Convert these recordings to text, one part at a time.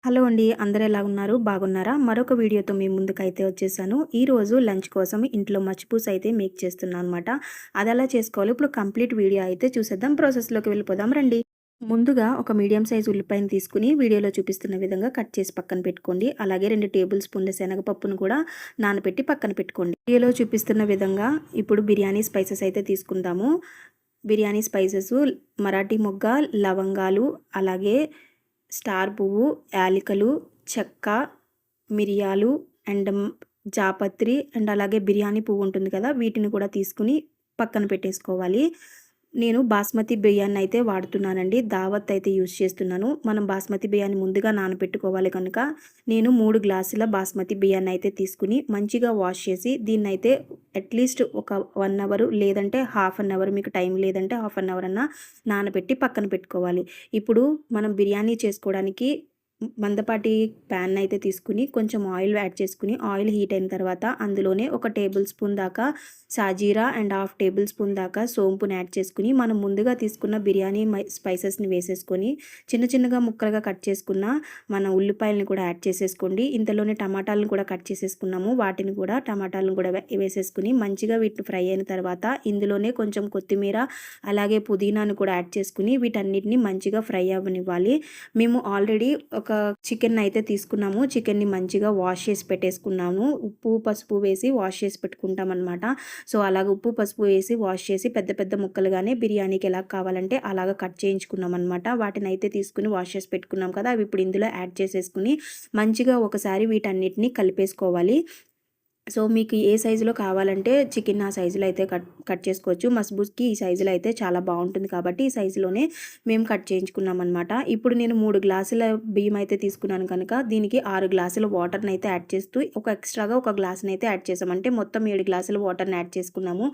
Hello అండి. అందరూ ఎలా ఉన్నారు? బాగున్నారా? మరొక వీడియోతో మీ ముందుకైతే వచ్చేసాను. ఈరోజు లంచ్ కోసం ఇంట్లో మచ్చిపూస అయితే మేక్ చేస్తున్నాను అనమాట. అదెలా చేసుకోవాలో ఇప్పుడు కంప్లీట్ వీడియో అయితే చూసేద్దాం. ప్రాసెస్‌లోకి వెళ్ళిపోదాం రండి. ముందుగా ఒక మీడియం సైజ్ ఉల్లిపాయను తీసుకొని వీడియోలో చూపిస్తున్న విధంగా కట్ చేసి పక్కన పెట్టుకోండి. అలాగే 2 టేబుల్ స్పూన్ల శనగపప్పును కూడా నానబెట్టి పక్కన పెట్టుకోండి. వీడియోలో చూపిస్తున్న విధంగా ఇప్పుడు బిర్యానీ స్పైసెస్ అయితే తీసుకుందాము. బిర్యానీ స్పైసెస్ మరాఠీ మొగ్గ, లవంగాలు, అలాగే స్టార్ పువ్వు, యాలకులు, చెక్క, మిరియాలు అండ్ జాపత్రి అండ్ అలాగే బిర్యానీ పువ్వు ఉంటుంది కదా! వీటిని కూడా తీసుకొని పక్కన పెట్టేసుకోవాలి. నేను బాస్మతి బియ్యాన్ని అయితే వాడుతున్నానండి. దావత్ అయితే యూజ్ చేస్తున్నాను. మనం బాస్మతి బియ్యాన్ని ముందుగా నానబెట్టుకోవాలి కనుక నేను 3 గ్లాసుల బాస్మతి బియ్యాన్ని అయితే తీసుకుని మంచిగా వాష్ చేసి దీన్నైతే అట్లీస్ట్ ఒక 1 అవర్ లేదంటే హాఫ్ అన్ అవర్, మీకు టైం లేదంటే హాఫ్ అన్ అవర్ అన్నా నానబెట్టి పక్కన పెట్టుకోవాలి. ఇప్పుడు మనం బిర్యానీ చేసుకోవడానికి మందపాటి ప్యాన్ అయితే తీసుకుని కొంచెం ఆయిల్ యాడ్ చేసుకుని ఆయిల్ హీట్ అయిన తర్వాత అందులోనే ఒక టేబుల్ స్పూన్ దాకా సాజీరా అండ్ హాఫ్ టేబుల్ స్పూన్ దాకా సోంపుని యాడ్ చేసుకుని మనం ముందుగా తీసుకున్న బిర్యానీ స్పైసెస్ని వేసేసుకొని చిన్న చిన్నగా ముక్కలుగా కట్ చేసుకున్న మన ఉల్లిపాయలను కూడా యాడ్ చేసేసుకోండి. ఇంతలోనే టమాటాలను కూడా కట్ చేసేసుకున్నాము. వాటిని కూడా టమాటాలను కూడా వేసేసుకుని మంచిగా వీటిని ఫ్రై అయిన తర్వాత ఇందులోనే కొంచెం కొత్తిమీర అలాగే పుదీనాను కూడా యాడ్ చేసుకుని వీటన్నిటిని మంచిగా ఫ్రై అవ్వనివ్వాలి. మేము ఆల్రెడీ ఒక చికెన్ అయితే తీసుకున్నాము. చికెన్ని మంచిగా వాష్ చేసి పెట్టేసుకున్నాము. ఉప్పు, పసుపు వేసి వాష్ చేసి పెట్టుకుంటాం అనమాట. సో అలాగ ఉప్పు, పసుపు వేసి వాష్ చేసి పెద్ద పెద్ద ముక్కలుగానే బిర్యానీకి ఎలా కావాలంటే అలాగ కట్ చేయించుకున్నాం అనమాట. వాటిని అయితే తీసుకుని వాష్ చేసి పెట్టుకున్నాం కదా! అవి ఇప్పుడు ఇందులో యాడ్ చేసేసుకుని మంచిగా ఒకసారి వీటన్నిటిని కలిపేసుకోవాలి. సో మీకు ఏ సైజులో కావాలంటే చికెన్ ఆ సైజులో అయితే కట్ చేసుకోవచ్చు. మస్బూస్కి ఈ సైజులో అయితే చాలా బాగుంటుంది కాబట్టి ఈ సైజులోనే మేము కట్ చేయించుకున్నాం అనమాట. ఇప్పుడు నేను 3 గ్లాసుల బియ్యం అయితే తీసుకున్నాను కనుక దీనికి 6 గ్లాసుల వాటర్ని అయితే యాడ్ చేస్తూ ఒక ఎక్స్ట్రాగా ఒక గ్లాస్ని అయితే యాడ్ చేసాం. అంటే మొత్తం 7 గ్లాసుల వాటర్ని యాడ్ చేసుకున్నాము.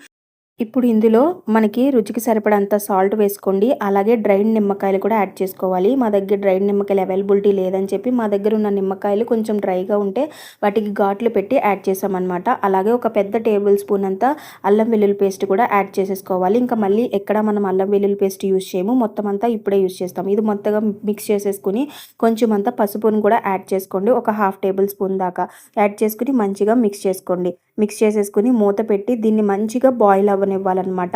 ఇప్పుడు ఇందులో మనకి రుచికి సరిపడంత సాల్ట్ వేసుకోండి. అలాగే డ్రైడ్ నిమ్మకాయలు కూడా యాడ్ చేసుకోవాలి. మా దగ్గర డ్రైడ్ నిమ్మకాయలు అవైలబిలిటీ లేదని చెప్పి మా దగ్గర ఉన్న నిమ్మకాయలు కొంచెం డ్రైగా ఉంటే వాటికి ఘాట్లు పెట్టి యాడ్ చేసామన్నమాట. అలాగే ఒక పెద్ద టేబుల్ స్పూన్ అంతా అల్లం వెల్లుల్లి పేస్ట్ కూడా యాడ్ చేసేసుకోవాలి. ఇంకా మళ్ళీ ఎక్కడ మనం అల్లం వెల్లుల్లి పేస్ట్ యూజ్ చేయము. మొత్తం అంతా ఇప్పుడే యూజ్ చేస్తాం. ఇది మొత్తగా మిక్స్ చేసేసుకుని కొంచెం అంతా పసుపును కూడా యాడ్ చేసుకోండి. ఒక హాఫ్ టేబుల్ స్పూన్ దాకా యాడ్ చేసుకుని మంచిగా మిక్స్ చేసుకోండి. మిక్స్ చేసేసుకుని మూత పెట్టి దీన్ని మంచిగా బాయిల్ అవ్వనివ్వాలన్నమాట.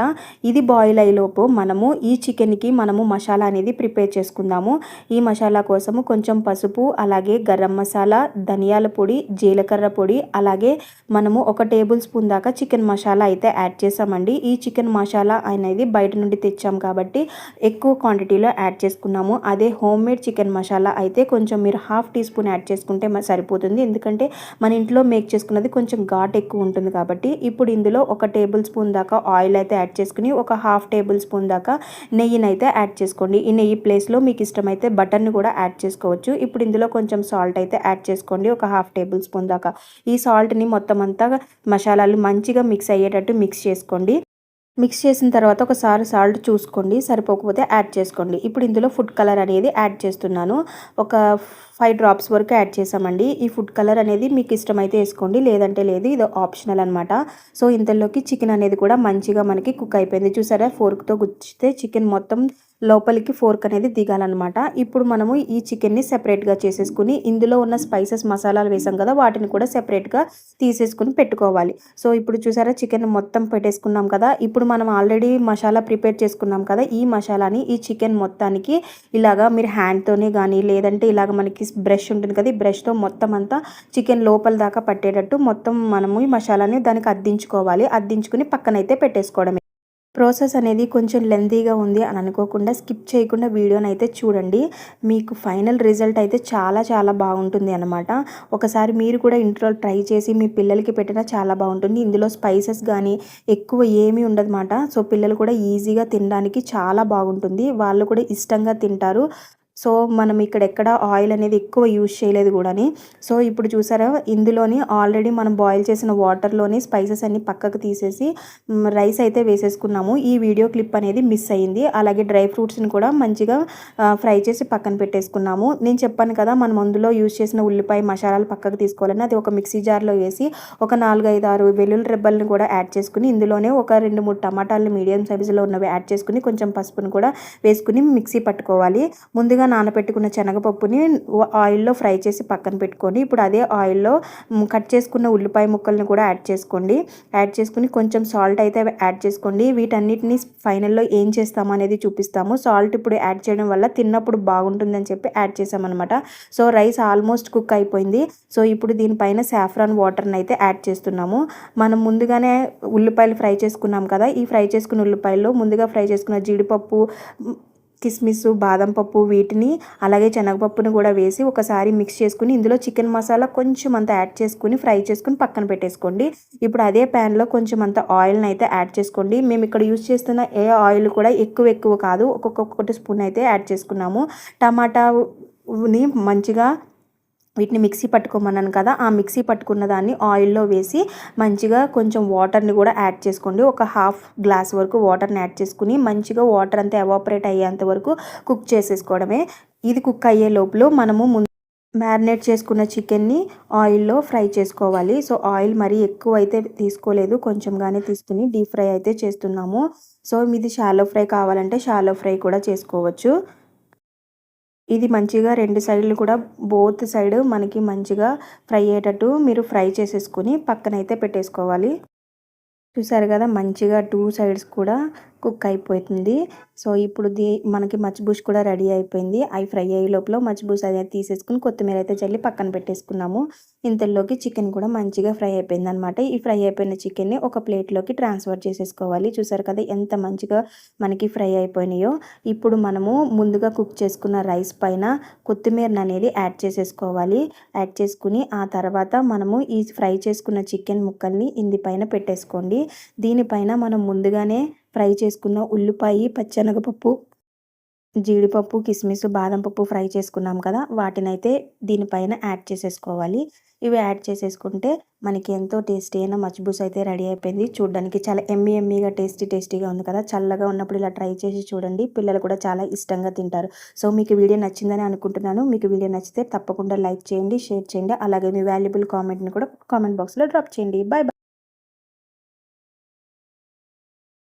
ఇది బాయిల్ అయ్యేలోపు మనము ఈ చికెన్కి మనము మసాలా అనేది ప్రిపేర్ చేసుకుందాము. ఈ మసాలా కోసము కొంచెం పసుపు, అలాగే గరం మసాలా, ధనియాల పొడి, జీలకర్ర పొడి, అలాగే మనము ఒక టేబుల్ స్పూన్ దాకా చికెన్ మసాలా అయితే యాడ్ చేసామండి. ఈ చికెన్ మసాలా అనేది బయట నుండి తెచ్చాం కాబట్టి ఎక్కువ క్వాంటిటీలో యాడ్ చేసుకున్నాము. అదే హోమ్ మేడ్ చికెన్ మసాలా అయితే కొంచెం మీరు హాఫ్ టీ స్పూన్ యాడ్ చేసుకుంటే సరిపోతుంది. ఎందుకంటే మన ఇంట్లో మేక్ చేసుకున్నది కొంచెం ఘాట్ ఎక్కువ ఉంటుంది కాబట్టి. ఇప్పుడు ఇందులో ఒక టేబుల్ స్పూన్ దాకా ఆయిల్ అయితే యాడ్ చేసుకుని ఒక హాఫ్ టేబుల్ స్పూన్ దాకా నెయ్యిని అయితే యాడ్ చేసుకోండి. ఈ నెయ్యి ప్లేస్లో మీకు ఇష్టమైతే బటర్ని కూడా యాడ్ చేసుకోవచ్చు. ఇప్పుడు ఇందులో కొంచెం సాల్ట్ అయితే యాడ్ చేసుకోండి. ఒక హాఫ్ టేబుల్ స్పూన్ దాకా ఈ సాల్ట్ని మొత్తం అంతా మసాలాలు మంచిగా మిక్స్ అయ్యేటట్టు మిక్స్ చేసుకోండి. మిక్స్ చేసిన తర్వాత ఒకసారి సాల్ట్ చూసుకోండి, సరిపోకపోతే యాడ్ చేసుకోండి. ఇప్పుడు ఇందులో ఫుడ్ కలర్ అనేది యాడ్ చేస్తున్నాను. ఒక 5 డ్రాప్స్ వరకు యాడ్ చేసామండి. ఈ ఫుడ్ కలర్ అనేది మీకు ఇష్టమైతే వేసుకోండి, లేదంటే లేదు. ఇది ఆప్షనల్ అనమాట. సో ఇంతలోకి చికెన్ అనేది కూడా మంచిగా మనకి కుక్ అయిపోయింది. చూసారా, ఫోర్క్తో గుచ్చితే చికెన్ మొత్తం లోపలికి ఫోర్క్ అనేది దిగాలన్నమాట. ఇప్పుడు మనము ఈ చికెన్ని సెపరేట్గా చేసేసుకుని ఇందులో ఉన్న స్పైసెస్ మసాలాలు వేసాం కదా, వాటిని కూడా సెపరేట్గా తీసేసుకుని పెట్టుకోవాలి. సో ఇప్పుడు చూసారా, చికెన్ మొత్తం పెట్టేసుకున్నాం కదా. ఇప్పుడు మనం ఆల్రెడీ మసాలా ప్రిపేర్ చేసుకున్నాం కదా, ఈ మసాలాని ఈ చికెన్ మొత్తానికి ఇలాగా మీరు హ్యాండ్తోనే కానీ లేదంటే ఇలాగ మనకి బ్రష్ ఉంటుంది కదా, ఈ బ్రష్తో మొత్తం అంతా చికెన్ లోపల దాకా పట్టేటట్టు మొత్తం మనము ఈ మసాలాని దానికి అద్దించుకోవాలి. అద్దించుకుని పక్కనైతే పెట్టేసుకోవడమే. ప్రాసెస్ అనేది కొంచెం లెంతీగా ఉంది అని అనుకోకుండా స్కిప్ చేయకుండా వీడియోని అయితే చూడండి. మీకు ఫైనల్ రిజల్ట్ అయితే చాలా చాలా బాగుంటుంది అన్నమాట. ఒకసారి మీరు కూడా ఇంట్లో ట్రై చేసి మీ పిల్లలకి పెట్టినా చాలా బాగుంటుంది. ఇందులో స్పైసెస్ కానీ ఎక్కువ ఏమీ ఉండదన్నమాట. సో పిల్లలు కూడా ఈజీగా తినడానికి చాలా బాగుంటుంది. వాళ్ళు కూడా ఇష్టంగా తింటారు. సో మనం ఇక్కడ ఎక్కడ ఆయిల్ అనేది ఎక్కువ యూజ్ చేయలేదు కూడాని. సో ఇప్పుడు చూసారా, ఇందులోని ఆల్రెడీ మనం బాయిల్ చేసిన వాటర్లోని స్పైసెస్ అన్ని పక్కకు తీసేసి రైస్ అయితే వేసేసుకున్నాము. ఈ వీడియో క్లిప్ అనేది మిస్ అయ్యింది. అలాగే డ్రై ఫ్రూట్స్ని కూడా మంచిగా ఫ్రై చేసి పక్కన పెట్టేసుకున్నాము. నేను చెప్పాను కదా, మనం అందులో యూజ్ చేసిన ఉల్లిపాయ మసాలాలు పక్కకు తీసుకోవాలని. అది ఒక మిక్సీ జార్లో వేసి ఒక 4-5-6 వెల్లుల్లి రెబ్బల్ని కూడా యాడ్ చేసుకుని ఇందులోనే ఒక 2-3 టమాటాలను మీడియం సైజులో ఉన్నవి యాడ్ చేసుకుని కొంచెం పసుపును కూడా వేసుకుని మిక్సీ పట్టుకోవాలి. ముందుగా నానబెట్టుకున్న శనగపప్పుని ఆయిల్లో ఫ్రై చేసి పక్కన పెట్టుకోండి. ఇప్పుడు అదే ఆయిల్లో కట్ చేసుకున్న ఉల్లిపాయ ముక్కల్ని కూడా యాడ్ చేసుకోండి. యాడ్ చేసుకుని కొంచెం సాల్ట్ అయితే యాడ్ చేసుకోండి. వీటన్నిటిని ఫైనల్లో ఏం చేస్తాము అనేది చూపిస్తాము. సాల్ట్ ఇప్పుడు యాడ్ చేయడం వల్ల తిన్నప్పుడు బాగుంటుందని చెప్పి యాడ్ చేసామన్నమాట. సో రైస్ ఆల్మోస్ట్ కుక్ అయిపోయింది. సో ఇప్పుడు దీనిపైన సాఫ్రాన్ వాటర్ని అయితే యాడ్ చేస్తున్నాము. మనం ముందుగానే ఉల్లిపాయలు ఫ్రై చేసుకున్నాం కదా, ఈ ఫ్రై చేసుకున్న ఉల్లిపాయల్లో ముందుగా ఫ్రై చేసుకున్న జీడిపప్పు, కిస్మిస్, బాదం పప్పు వీటిని అలాగే శనగపప్పుని కూడా వేసి ఒకసారి మిక్స్ చేసుకుని ఇందులో చికెన్ మసాలా కొంచెం అంత యాడ్ చేసుకుని ఫ్రై చేసుకుని పక్కన పెట్టేసుకోండి. ఇప్పుడు అదే ప్యాన్లో కొంచెం అంత ఆయిల్ని అయితే యాడ్ చేసుకోండి. మేము ఇక్కడ యూజ్ చేస్తున్న ఏ ఆయిల్ కూడా ఎక్కువ కాదు, ఒక్కొక్కటి స్పూన్ అయితే యాడ్ చేసుకున్నాము. టమాటాని మంచిగా వీటిని మిక్సీ పట్టుకోమన్నాను కదా, ఆ మిక్సీ పట్టుకున్న దాన్ని ఆయిల్లో వేసి మంచిగా కొంచెం వాటర్ని కూడా యాడ్ చేసుకోండి. ఒక హాఫ్ గ్లాస్ వరకు వాటర్ని యాడ్ చేసుకుని మంచిగా వాటర్ అంతా ఎవాపరేట్ అయ్యేంత వరకు కుక్ చేసేసుకోవడమే. ఇది కుక్ అయ్యే లోపల మనము మ్యారినేట్ చేసుకున్న చికెన్ని ఆయిల్లో ఫ్రై చేసుకోవాలి. సో ఆయిల్ మరీ ఎక్కువ అయితే తీసుకోలేదు, కొంచెంగానే తీసుకుని డీప్ ఫ్రై అయితే చేస్తున్నాము. సో మీది షాలో ఫ్రై కావాలంటే షాలో ఫ్రై కూడా చేసుకోవచ్చు. ఇది మంచిగా రెండు సైడ్లు కూడా బోత్ సైడ్ మనకి మంచిగా ఫ్రై అయ్యేటట్టు మీరు ఫ్రై చేసేసుకొని పక్కనైతే పెట్టేసుకోవాలి. చూసారు కదా, మంచిగా 2 సైడ్స్ కూడా కుక్ అయిపోతుంది. సో ఇప్పుడు మనకి మచ్చిబూష్ కూడా రెడీ అయిపోయింది. అవి ఫ్రై అయ్యే లోపల మచ్చిబూష్ అనేది తీసేసుకుని కొత్తిమీర అయితే చల్లి పక్కన పెట్టేసుకున్నాము. ఇంతలోకి చికెన్ కూడా మంచిగా ఫ్రై అయిపోయింది అనమాట. ఈ ఫ్రై అయిపోయిన చికెన్ని ఒక ప్లేట్లోకి ట్రాన్స్ఫర్ చేసేసుకోవాలి. చూసారు కదా ఎంత మంచిగా మనకి ఫ్రై అయిపోయినాయో. ఇప్పుడు మనము ముందుగా కుక్ చేసుకున్న రైస్ పైన కొత్తిమీరని అనేది యాడ్ చేసేసుకోవాలి. యాడ్ చేసుకుని ఆ తర్వాత మనము ఈ ఫ్రై చేసుకున్న చికెన్ ముక్కల్ని ఇందుపైన పెట్టేసుకోండి. దీనిపైన మనం ముందుగానే ఫ్రై చేసుకున్న ఉల్లిపాయ, పచ్చెనగపప్పు, జీడిపప్పు, కిస్మిస్, బాదం పప్పు ఫ్రై చేసుకున్నాం కదా, వాటినైతే దీనిపైన యాడ్ చేసేసుకోవాలి. ఇవి యాడ్ చేసేసుకుంటే మనకి ఎంతో టేస్టీ అయిన మచ్చిబూస్ అయితే రెడీ అయిపోయింది. చూడడానికి చాలా ఎమ్మీగా టేస్టీగా ఉంది కదా. చల్లగా ఉన్నప్పుడు ఇలా ట్రై చేసి చూడండి, పిల్లలు కూడా చాలా ఇష్టంగా తింటారు. సో మీకు వీడియో నచ్చిందని అనుకుంటున్నాను. మీకు వీడియో నచ్చితే తప్పకుండా లైక్ చేయండి, షేర్ చేయండి, అలాగే మీ వాల్యుబుల్ కామెంట్ని కూడా కామెంట్ బాక్స్లో డ్రాప్ చేయండి. బాయ్.